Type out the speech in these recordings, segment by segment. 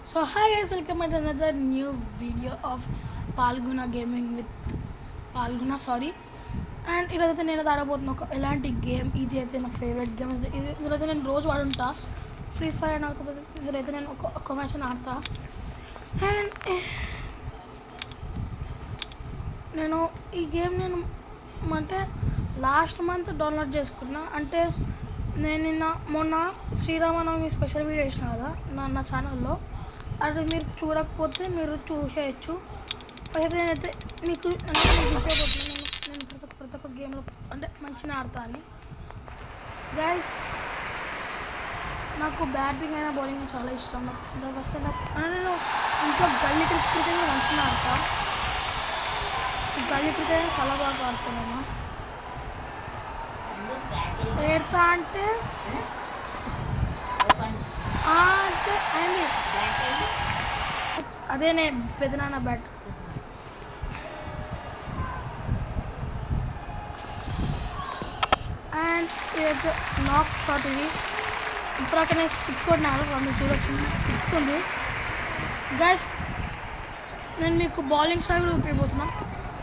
So hi guys, welcome at another new video of Palguna Gaming with Palguna. Sorry. And ఈరోజైతే నేను ఆడబోతున్నా ఒక ఎలాంటి game. ఇది అయితే నా ఫేవరెట్ గేమ్. ఇందులో అయితే నేను రోజు ఆడుంటా. ఫ్రీ ఫైర్ అని అవుతుంది. ఇందులో అయితే నేను ఒక మ్యాచ్ ఆడతా. అండ్ నేను ఈ గేమ్ అంటే లాస్ట్ మంత్ డౌన్లోడ్ చేసుకున్నా. అంటే నేను మొన్న శ్రీరామనవమి స్పెషల్ వీడియో వేసిన కదా నా ఛానల్లో. అది మీరు చూడకపోతే మీరు చూసేయచ్చు. అయితే నేనైతే మీకు చెప్పబోతున్నాను. నేను ప్రతి ఒక్క గేమ్లో అంటే మంచిగా ఆడతా అని. గైస్, నాకు బ్యాటింగ్ అయినా బౌలింగ్ చాలా ఇష్టం. నాకు ఫస్ట్ నేను ఇంట్లో గల్లీ క్రికెట్ మంచిగా ఆడతా. గల్లీ క్రికెట్ చాలా బాగా ఆడతాను నేను. ఏడతా అంటే అదే నేను పెదనాన్న బ్యాట్. అండ్ ఇదైతే నాక్ షాట్. ఇది ఇప్పుడు నేను 6 కొట్టినాను. మీరు చూడొచ్చు 6 ఉంది. గైస్, నేను మీకు బౌలింగ్ స్టైల్ కూడా ఉపయోగపోతున్నా.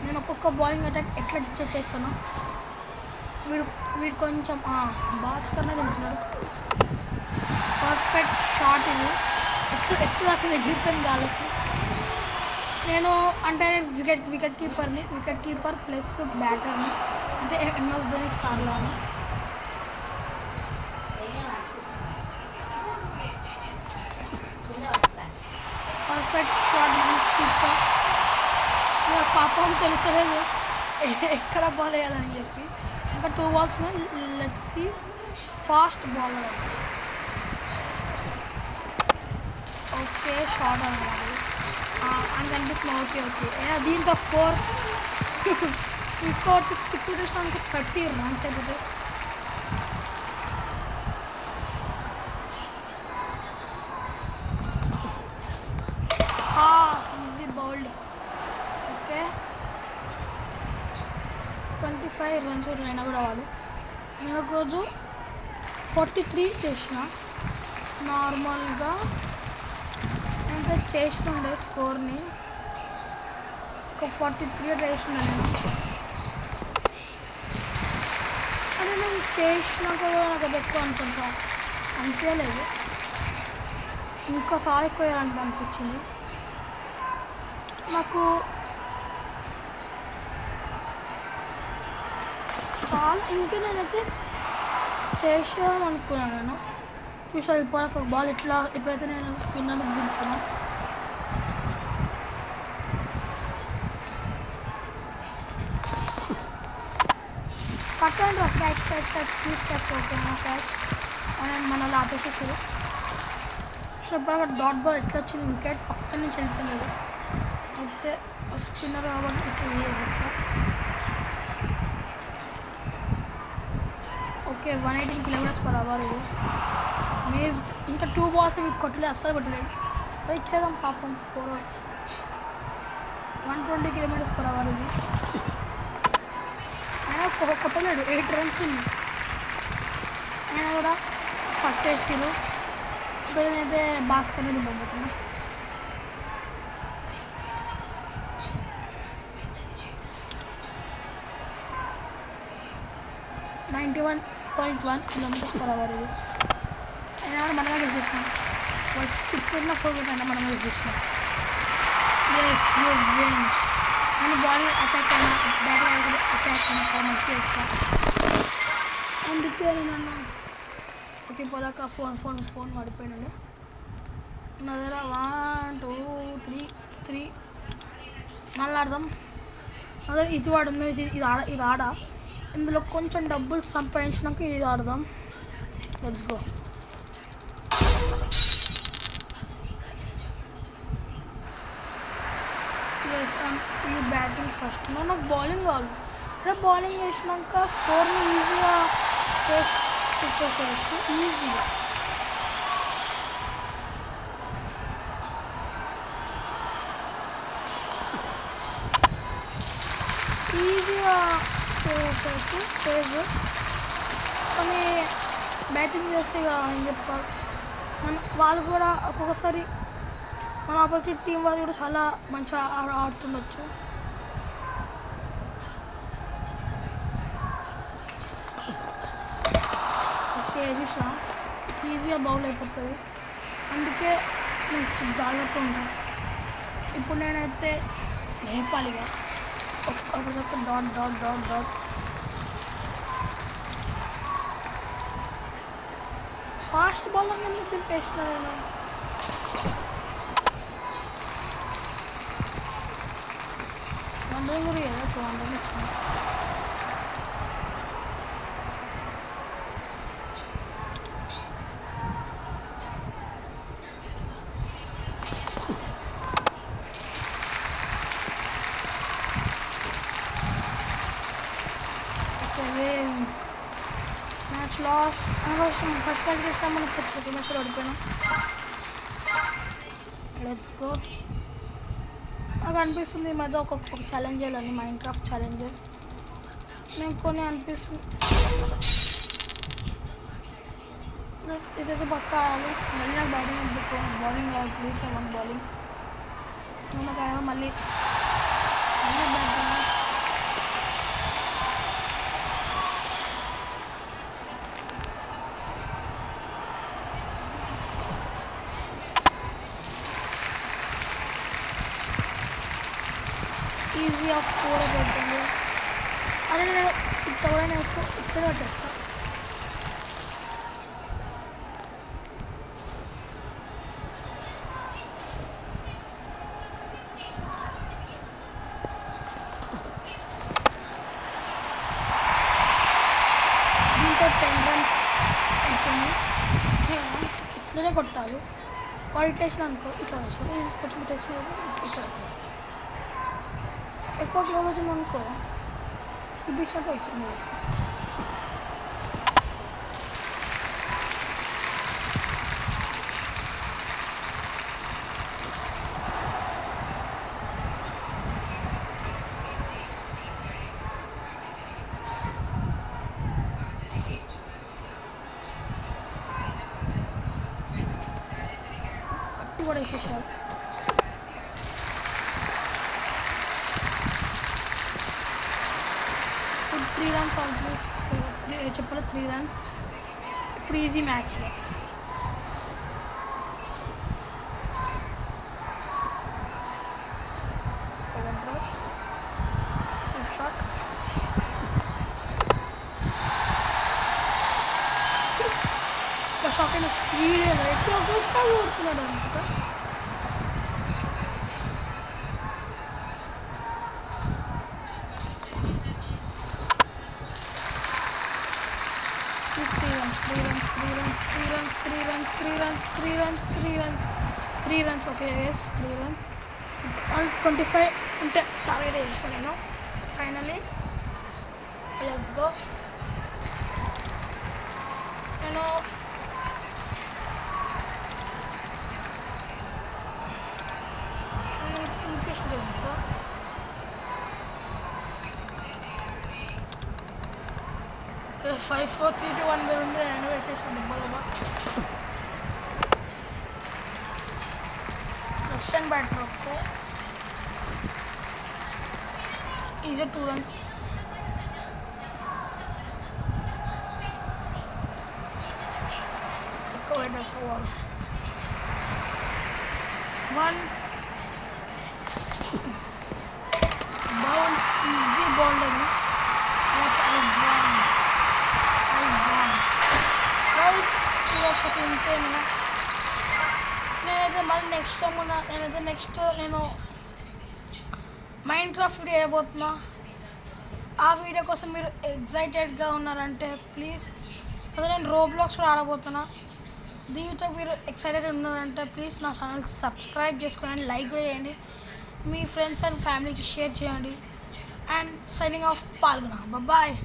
నేను ఒక్కొక్క బౌలింగ్ అటాక్ ఎట్లా చేస్తాను. వీడు కొంచెం భాస్కర్నే తెలుస్తున్నాడు. Perfect shot. ఇది ఎచ్చు దాకా ఎగిరిపోయిన గాలికి. నేను వికెట్ కీపర్ ప్లస్ బ్యాటర్ని, అంటే MS ధోని సార్లా అని. Perfect shot. 6. పాపం తెలుసలేదు ఎక్కడ బాల్ వేయాలని చెప్పి. ఇంకా 2 balls let's see. Fast bowler. Okay, short అన్నది అని కనిపిస్తుంది. ఓకే దీంతో 4. ఇంకోటి 6 వికెట్స్ 30 runs అయిపోతాయి. Easy bowled. ఓకే, 25 runs అయినా కూడా వాళ్ళు. నేను ఒకరోజు 43 చేసిన. నార్మల్గా ఎంత చేస్తుండే స్కోర్ని ఒక 43 అట్లా చేస్తుండే నేను. అని నేను చేసినాక కూడా నాకు అది ఎక్కువ అనుకుంటా అనిపించలేదు. ఇంకా చాలా ఎక్కువ వేయాలంటే అనిపించింది నాకు. చాలా ఇంకా నేనైతే చేసేదాం అనుకున్నాను. నేను చూసా ఇప్పుడు ఒక బాల్ ఇట్లా ఎప్పుడైతే నేను స్పిన్నర్ దిగుతున్నా. పట్టండి catch please catch. Okay, catch అని మన ఆపేసేసారు. డాట్ బాల్ ఎట్లా వచ్చింది, వికెట్ పక్కన నుంచి వెళ్ళిపోలేదు. అయితే స్పిన్నర్ కాబట్టి ఇట్లా వేసేస్తా. Okay, 118 km/h. ఇది మేజ్డ్. ఇంకా 2 balls కొట్టలేదు, అస్సలు కొట్టలేదు. సో ఇచ్చేద్దాం పాపం. 120 km/h. ఇది అయినా కొట్టలేడు. 8 runs ఉంది. అయినా కూడా పట్టేసిరు. ఇప్పుడు నేనైతే భాస్కర్ మీద పంపుతున్నా. ఇది 91.1 km/h. ఇది అయినా మనమే గెలిచేసినాం. 6 కొట్టినా 4 కొట్టినా మనమే గెలిచేసినాం. Yes, you win. నేను బాలింగ్ అటాక్ అయినా బ్యాటింగ్ అటాక్ అయినా మంచిగా చేస్తాను. అందుకే నేను ఓకే పోలాక ఫోన్ పడిపోయినండి నా దగ్గర. 1 2 3 మళ్ళీ ఆడదాం. అదే ఇది వాడుంది. ఇది ఆడ. ఇందులో కొంచెం డబ్బులు సంపాదించినాక ఇది ఆడదాం. Let's go. ఎస్, ఈ బ్యాటింగ్ ఫస్ట్. నాకు బౌలింగ్ కావాలి. అంటే బౌలింగ్ చేసినాక స్కోర్ని ఈజీగా చేసేయచ్చు. ఈజీగా చేయొచ్చు. కానీ బ్యాటింగ్ చేస్తే ఏం చెప్పాలి, వాళ్ళు కూడా ఒక్కొక్కసారి మన ఆపోజిట్ టీం వాళ్ళు కూడా చాలా మంచిగా ఆడుతుండొచ్చు. ఓకే చూసా ఈజీగా బౌల్ అయిపోతుంది, అందుకే నేను కొంచెం జాగ్రత్తగా ఉంటాను. ఇప్పుడు నేనైతే లేపాలిగా ఒక్కొక్క dot dot dot dot. Fast ball అని దింపేస్తున్నాను నేను. కూడా కదా 200 ఇచ్చిన. మ్యాచ్ లాస్ ఫస్ట్ మ్యాచ్ చేస్తాం, మనం సెకండ్ మ్యాచ్ ఓడిపోయినాం. Let's go. నాకు అనిపిస్తుంది ఈ మధ్య ఒక్కొక్క ఛాలెంజ్ చేయాలని, మైన్క్రాఫ్ట్ ఛాలెంజెస్ నేను కొన్ని అనిపిస్తుంది. ఇదైతే పక్క ఆడాలి. మళ్ళీ నాకు బ్యాటింగ్ ఎందుకు, బౌలింగ్ కావాలి ప్లీజ్. I want bowling. నాకు మళ్ళీ బ్యాటింగ్. ఈజీ ఆఫ్ 4 పెడుతుంది. అదే నేను ఇక్కడ వేస్తా, ఇక్కడ పెట్టేస్తా. దీంతో 10 runs అవుతుంది. ఇట్లనే కొట్టాలి. వాడు ఇట్లా వేసిన అనుకో, ఇట్లా వేసాను. కొంచెం టెస్ట్ ఇట్లా వేసేసి ఎక్కువ క్లోజ్ వచ్చింది అనుకో, చూపించినట్టు వేసింది. కట్టి కూడా వేసేసారు. ఇప్పుడు 3 runs ఆల్మోస్ట్ చెప్పాలి. 3 runs ఇప్పుడు ఈజీ మ్యాచ్లో. షాక్ అయిన స్పీడ్ ఎక్కువ కొడుతున్నాడు అనుకుంటా. Three runs. Okay, yes, 3 runs. 25 ఉంటే టార్గెట్ వేసేస్తాను నేను. Finally let's go. నేను ఈ పేస్ట్ చేస్తా. ఓకే 5 4 3 2 1 మీద ఉండే నేను వేసేసాను. దెబ్బ సెకండ్ బ్యాటర్ వస్తే ఈజీ 2 runs. ఎక్కువ బాల్ 1 బాల్ ఈజీ బాల్ అది. నేనైతే మళ్ళీ నెక్స్ట్ టైం నేను మైన్క్రాఫ్ట్ వీడియో చేయబోతున్నా. ఆ వీడియో కోసం మీరు ఎగ్జైటెడ్గా ఉన్నారంటే ప్లీజ్, అదే నేను రోబ్లాక్స్ కూడా ఆడబోతున్నా. దీంతో మీరు ఎక్సైటెడ్ ఉన్నారంటే ప్లీజ్ నా ఛానల్ సబ్స్క్రైబ్ చేసుకోండి, లైక్ కూడా చేయండి, మీ ఫ్రెండ్స్ అండ్ ఫ్యామిలీకి షేర్ చేయండి. And signing off Phalguna. Bye.